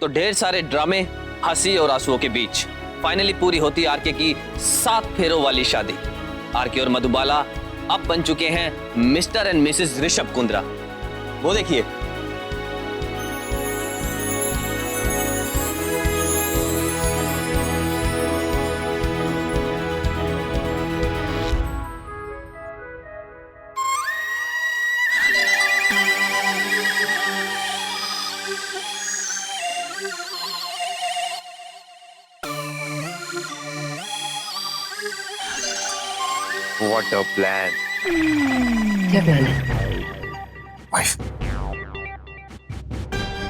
ढेर सारे ड्रामे, हंसी और आंसुओं के बीच फाइनली पूरी होती आरके की 7 फेरों वाली शादी। आरके और मधुबाला अब बन चुके हैं mister and Mrs Rishabh Kundra. वो देखिए। What a plan. क्या प्लान है? वाइफ,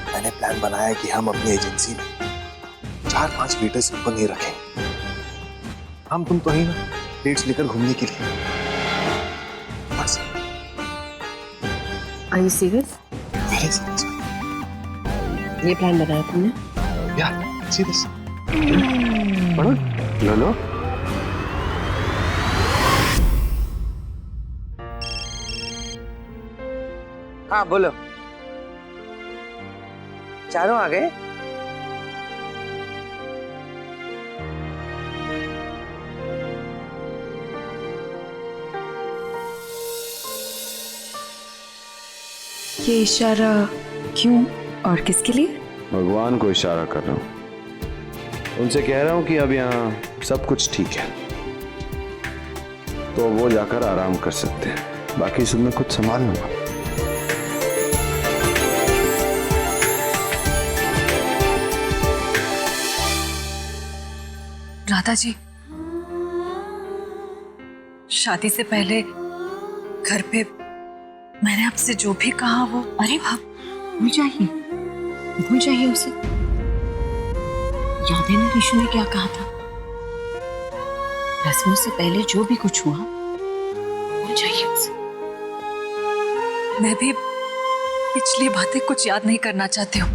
मैंने प्लान बनाया कि हम अपनी एजेंसी में 4-5 वेटर्स को नहीं रखें। हम तुम तो ही ना डेट्स लेकर घूमने के लिए। बस। Are you serious? Very serious. ये प्लान बनाया तुमने? Yeah, serious. पढ़ो, लो लो। हाँ बोलो। चारों आ गए? ये इशारा क्यों और किसके लिए? भगवान को इशारा कर रहा हूं। उनसे कह रहा हूं कि अब यहाँ सब कुछ ठीक है, तो वो जाकर आराम कर सकते हैं। बाकी सब मैं कुछ संभाल लूंगा। राधा जी, शादी से पहले घर पे मैंने आपसे जो भी कहा वो, अरे बाप, भूल जाइए उसे। याद है ना ऋषु ने क्या कहा था? रस्मों से पहले जो भी कुछ हुआ भूल जाइए उसे। मैं भी पिछली बातें कुछ याद नहीं करना चाहती हूँ,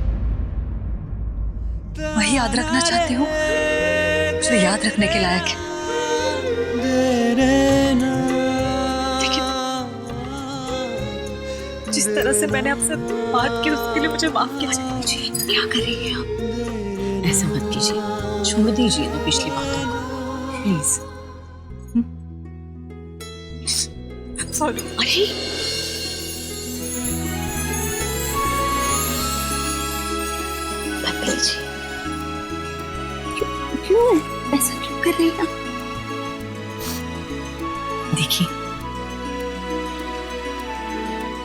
वही याद रखना चाहती हूँ जो याद रखने के लायक है। लेकिन जिस तरह से मैंने आपसे बात की उसके लिए मुझे माफ कीजिए। क्या कर रही हैं आप? ऐसा मत कीजिए, छोड़ दीजिए ना पिछली बातों को प्लीज। सॉरी। अरे पापा जी, क्यों ऐसा क्यों कर रही हैं? देखिए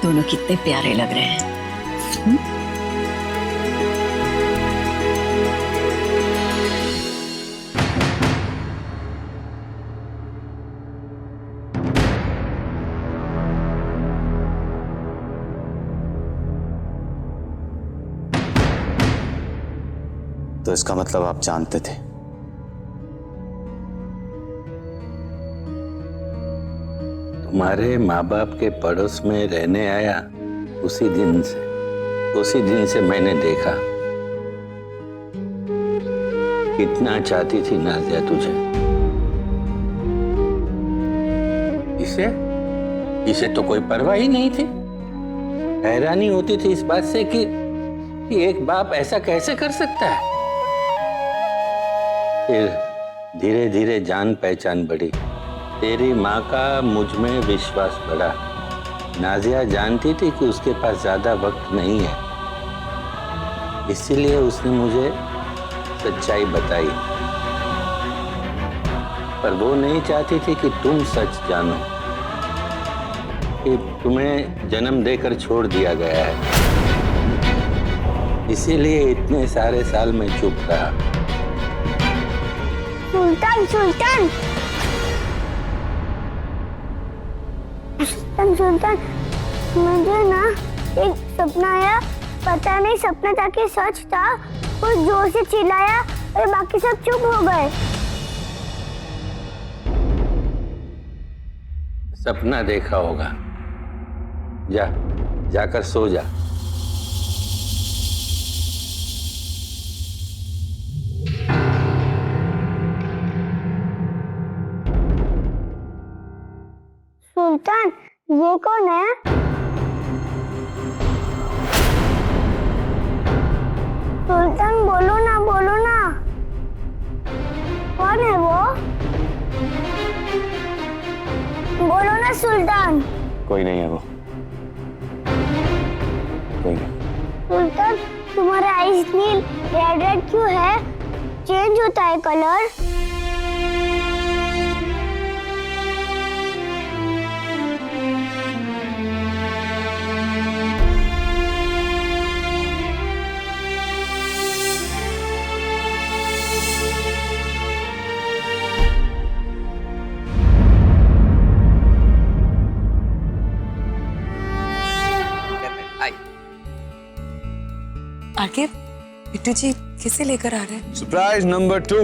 दोनों कितने प्यारे लग रहे हैं। तो इसका मतलब आप जानते थे? तुम्हारे माँ बाप के पड़ोस में रहने आया उसी दिन से मैंने देखा कितना चाहती थी नाज़िया तुझे। इसे तो कोई परवाह ही नहीं थी। हैरानी होती थी इस बात से कि एक बाप ऐसा कैसे कर सकता है। फिर धीरे धीरे जान पहचान बढ़ी, तेरी माँ का मुझ में विश्वास बढ़ा। नाज़िया जानती थी कि उसके पास ज्यादा वक्त नहीं है, इसीलिए उसने मुझे सच्चाई बताई। पर वो नहीं चाहती थी कि तुम सच जानो कि तुम्हें जन्म देकर छोड़ दिया गया है। इसीलिए इतने सारे साल में चुप रहा। सुल्तान सुल्तान सुल्तान, मुझे ना एक सपना आया। पता नहीं सपना था कि सच था। वो जोर से चिल्लाया और बाकी सब चुप हो गए। सपना देखा होगा, जाकर सो जा। सुल्तान, ये कौन है? सुल्तान बोलो ना सुल्तान। कोई नहीं है वो, कोई नहीं। सुल्तान तुम्हारा आइस नील रेड रेड क्यों है? चेंज होता है कलर। आगे बिट्टू जी किसे लेकर आ रहे हैं? Surprise number 2।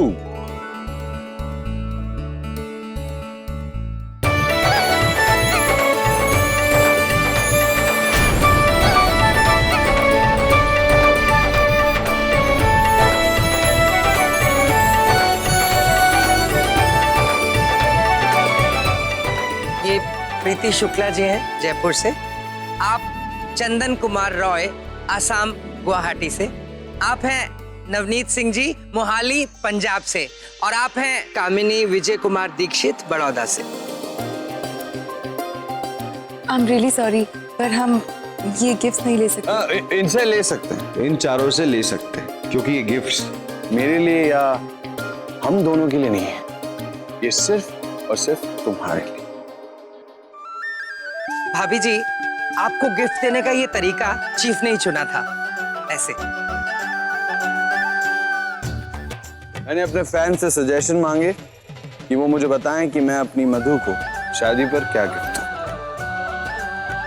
ये प्रीति शुक्ला जी हैं जयपुर से। आप चंदन कुमार रॉय आसाम गुवाहाटी से। आप हैं नवनीत सिंह जी मोहाली पंजाब से। और आप हैं कामिनी विजय कुमार दीक्षित बड़ौदा से। आई एम रियली सॉरी, पर हम ये गिफ्ट्स नहीं ले सकते। इनसे ले सकते हैं, इन चारों से ले सकते हैं, क्योंकि ये गिफ्ट्स मेरे लिए या हम दोनों के लिए नहीं है, ये सिर्फ और सिर्फ तुम्हारे लिए। भाभी जी, आपको गिफ्ट देने का ये तरीका चीफ ने ही चुना था। ऐसे मैंने अपने फैन से सजेशन मांगे कि वो मुझे बताएं कि मैं अपनी मधु को शादी पर क्या गिफ्ट दूं।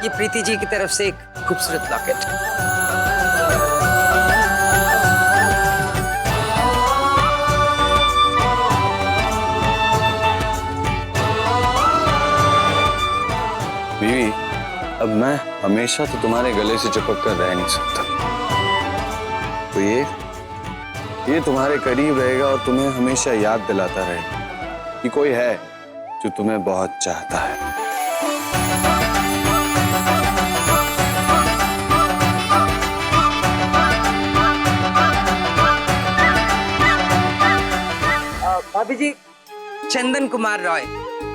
ये प्रीति जी की तरफ से एक खूबसूरत लॉकेट। बीवी, अब मैं हमेशा तो तुम्हारे गले से चिपक कर रह नहीं सकता, तो ये तुम्हारे करीब रहेगा और तुम्हें हमेशा याद दिलाता रहेगा कि कोई है जो तुम्हें बहुत चाहता है। भाभी जी, चंदन कुमार रॉय,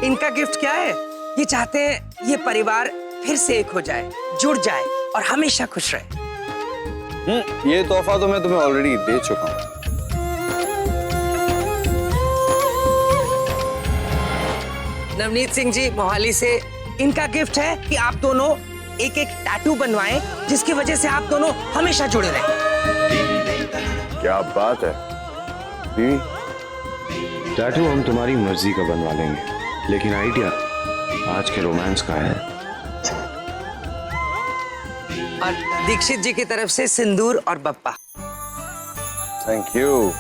इनका गिफ्ट क्या है? ये चाहते हैं ये परिवार फिर से एक हो जाए, जुड़ जाए और हमेशा खुश रहे। ये तोहफा तो मैं तुम्हें ऑलरेडी दे चुका हूं। नवनीत सिंह जी मोहाली से, इनका गिफ्ट है कि आप दोनों एक एक टैटू बनवाएं, जिसकी वजह से आप दोनों हमेशा जुड़े रहें। क्या बात है बीवी, टैटू हम तुम्हारी मर्जी का बनवा लेंगे, लेकिन आइडिया आज के रोमांस का है। और दीक्षित जी की तरफ से सिंदूर और बप्पा। Thank you.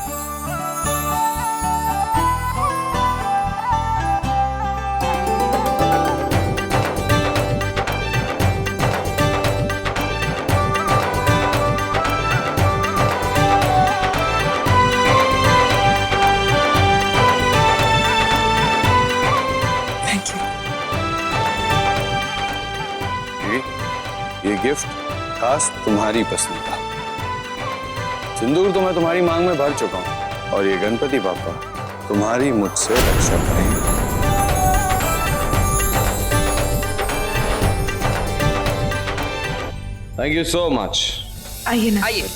ये गिफ्ट खास तुम्हारी पसंद का। सिंदूर तो मैं तुम्हारी मांग में भर चुका हूं, और ये गणपति बापा तुम्हारी मुझसे रक्षा करेंगे। Thank you so much. आइए ना। आइए।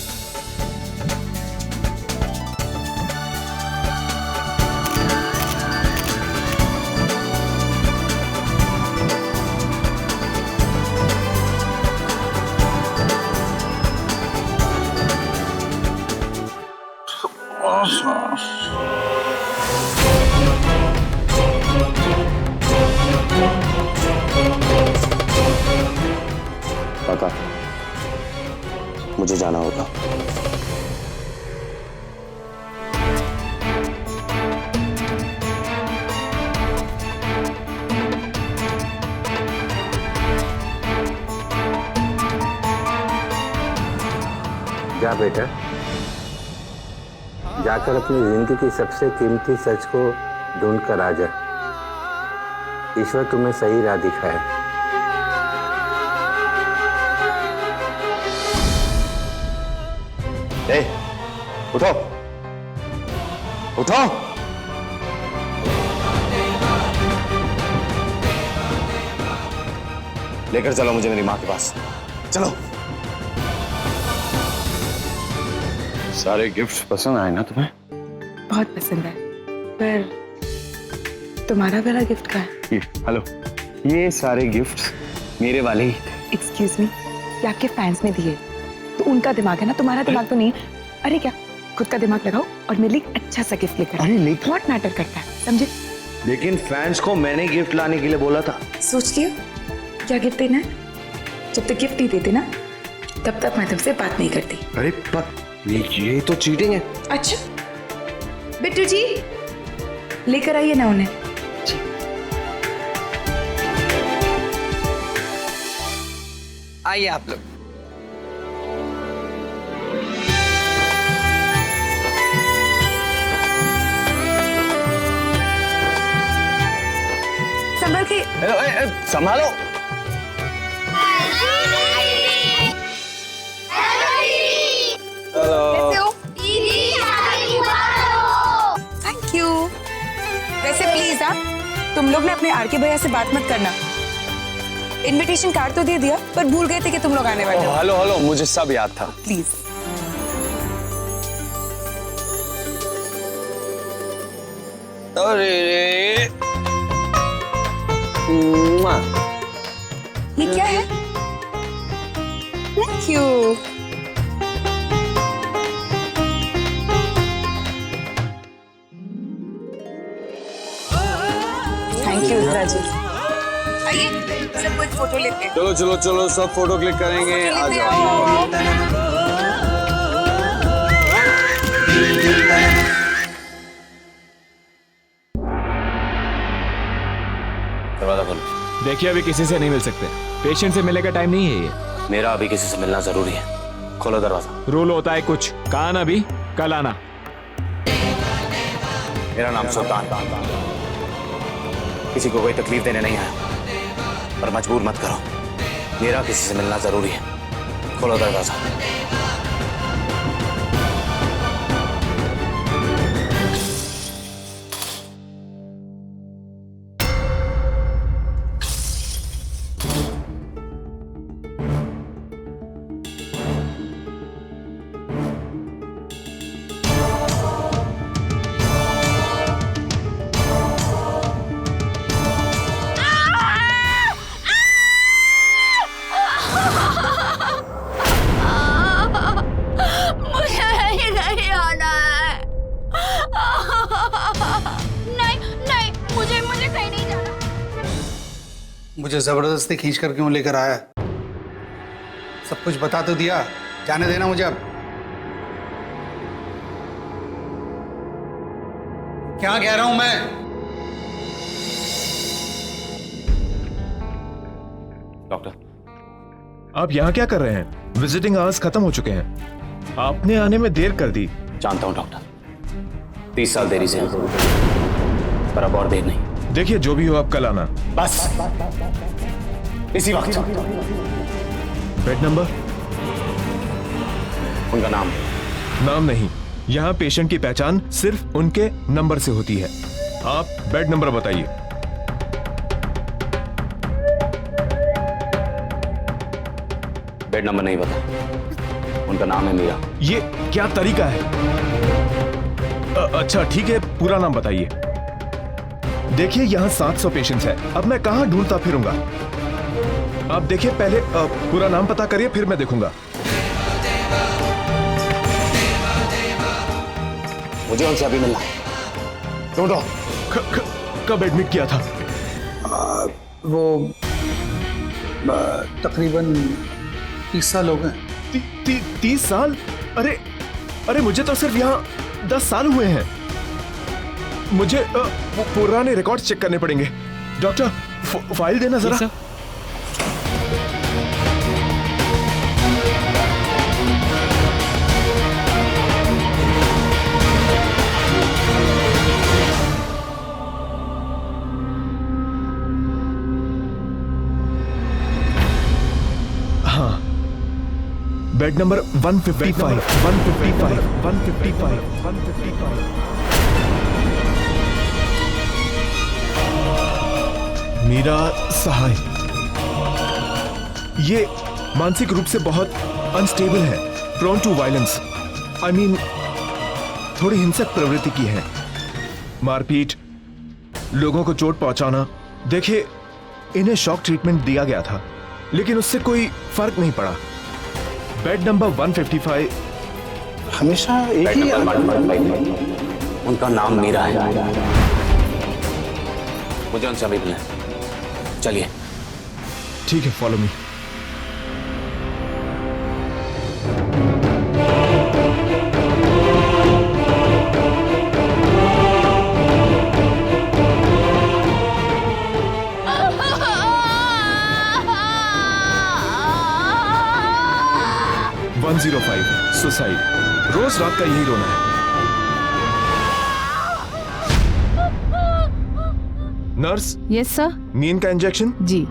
काका, मुझे जाना होगा। जा बेटा, जाकर अपनी जिंदगी की सबसे कीमती सच को ढूंढ कर आ जा। ईश्वर तुम्हें सही राह दिखाए। ए, उठो, उठो। लेकर चलो मुझे मेरी माँ के पास, चलो। सारे गिफ्ट पसंद आए ना तुम्हें? बहुत पसंद है, पर तुम्हारा वाला गिफ्ट कहाँ है? हेलो, ये सारे गिफ्ट मेरे वाले ही। एक्सक्यूज मी, ये आपके फैंस ने दिए तो उनका दिमाग है ना, तुम्हारा दिमाग तो नहीं। अरे क्या, खुद का दिमाग लगाओ और मेरे लिए अच्छा सा गिफ्ट लेकर। अरे लेकर व्हाट मैटर करता है, समझे? लेकिन फैंस को मैंने गिफ्ट लाने के लिए बोला था। सोच लिया क्या गिफ्ट देना है? जब तक गिफ्ट नहीं देते ना, तब तक मैं तुमसे बात नहीं करती। अरे पर ये तो चीटिंग है। अच्छा बिट्टू जी, लेकर आइए ना उन्हें। आइए आप लोग। संभल के। संभालो। कैसे हो? Thank you. वैसे प्लीज तुम लोग ने अपने आरके भैया से बात मत करना। इनविटेशन कार्ड तो दे दिया, पर भूल गए थे कि तुम लोग आने वाले हो। हेलो हेलो, मुझे सब याद था। प्लीज। अरे ये क्या है? Thank you. Thank you Raju. आइए सब कुछ फोटो लेते हैं। चलो चलो चलो, सब फोटो क्लिक करेंगे। आ जाओ। दरवाजा खोलो। देखिए, अभी किसी से नहीं मिल सकते। पेशेंट से मिलने का टाइम नहीं है ये। मेरा अभी किसी से मिलना जरूरी है। खोलो दरवाजा। रूल होता है कुछ, कहा ना अभी, कल आना। मेरा नाम सुल्तान। किसी को कोई तकलीफ देने नहीं आया, पर मजबूर मत करो। मेरा किसी से मिलना जरूरी है। खोलो दरवाजा। मुझे जबरदस्ती खींच कर क्यों लेकर आया? सब कुछ बता तो दिया, जाने देना मुझे अब। क्या कह रहा हूं मैं? डॉक्टर, आप यहाँ क्या कर रहे हैं? विजिटिंग आवर्स खत्म हो चुके हैं। आपने आने में देर कर दी। जानता हूं डॉक्टर, 30 साल देरी से, पर अब और देर नहीं। देखिए, जो भी हो आप कल आना। बस इसी वक्त। Bed number? उनका नाम? नाम नहीं, यहाँ पेशेंट की पहचान सिर्फ उनके नंबर से होती है। आप बेड नंबर बताइए। बेड नंबर नहीं पता, उनका नाम है मीरा। ये क्या तरीका है? अच्छा ठीक है, पूरा नाम बताइए। देखिए, यहाँ 700 पेशेंट्स हैं। अब मैं कहाँ ढूंढता फिरूंगा? आप देखिए, पहले पूरा नाम पता करिए, फिर मैं देखूंगा। मुझे उनसे अभी मिलना है। ढूंढो। कब एडमिट किया था? वो तकरीबन 30 साल हो गए। 30 साल? अरे मुझे तो सिर्फ यहाँ 10 साल हुए हैं। मुझे पुराने रिकॉर्ड्स चेक करने पड़ेंगे। डॉक्टर, फाइल देना जरा। हाँ, बेड नंबर 155, 155, 155, 155। मीरा सहाय। ये मानसिक रूप से बहुत अनस्टेबल है, prone to violence. I mean थोड़ी हिंसक प्रवृत्ति की है, मारपीट, लोगों को चोट पहुंचाना। देखिए, इन्हें शॉक ट्रीटमेंट दिया गया था, लेकिन उससे कोई फर्क नहीं पड़ा। Bed number 155। हमेशा एक ही उनका नाम मीरा है। मुझे उनसे अभी मिलना है। चलिए। ठीक है, फॉलो मी। सुसाइड। रोज रात का यही रोना है। नर्स। Yes sir. नींद का इंजेक्शन। जी।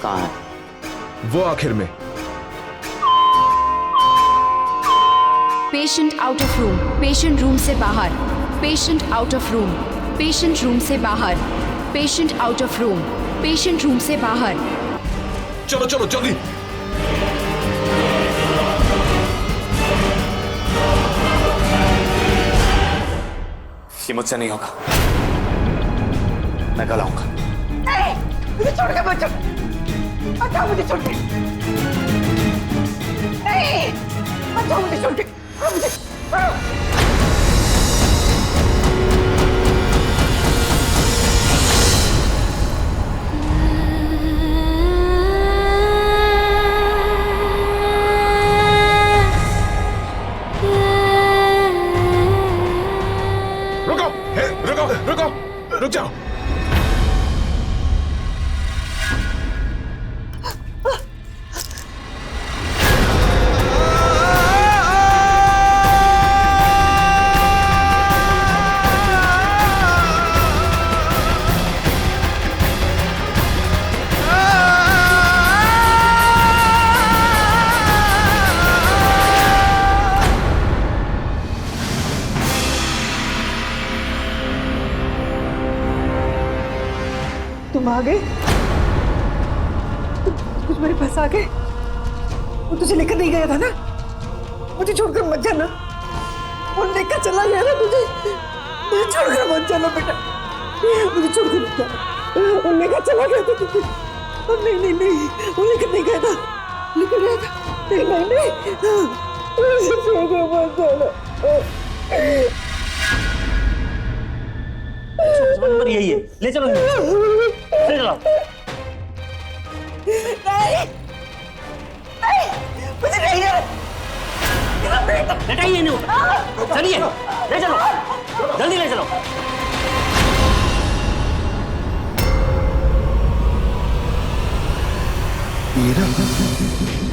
कहाँ है? वो आखिर में। Patient out of room. Patient room से बाहर। Patient out of room. Patient room से बाहर। Patient out of room. Patient room से बाहर। चलो चलो जल्दी। ये मुझसे नहीं होगा। मैं कल आऊंगा। मुझे छोड़ के मत जाओ। हटाओ मुझे छोड़ के। नहीं, हटाओ मुझे छोड़ के। मुझे रुको, रुको, रुको, रुक जाओ। तुम आ गए? कुछ मेरे पास आ गए? वो तुझे लेकर नहीं गया था ना? मुझे छोड़कर मत जाना। वो लेकर चला गया ना तुझे। मुझे छोड़कर मत जाना बेटा। मुझे छोड़कर मत जाना। वो लेकर चला गया था तुझे। नहीं नहीं नहीं, वो लेकर नहीं गया था। लेकर गया था। नहीं नहीं नहीं, मुझे छोड़कर मत जाना। यही है, ले चलो, ले चलो। नहीं, नहीं, मुझे नहीं जाना। बेटा ये नहीं, चलिए, ले चलो, जल्दी ले चलो। मीरा।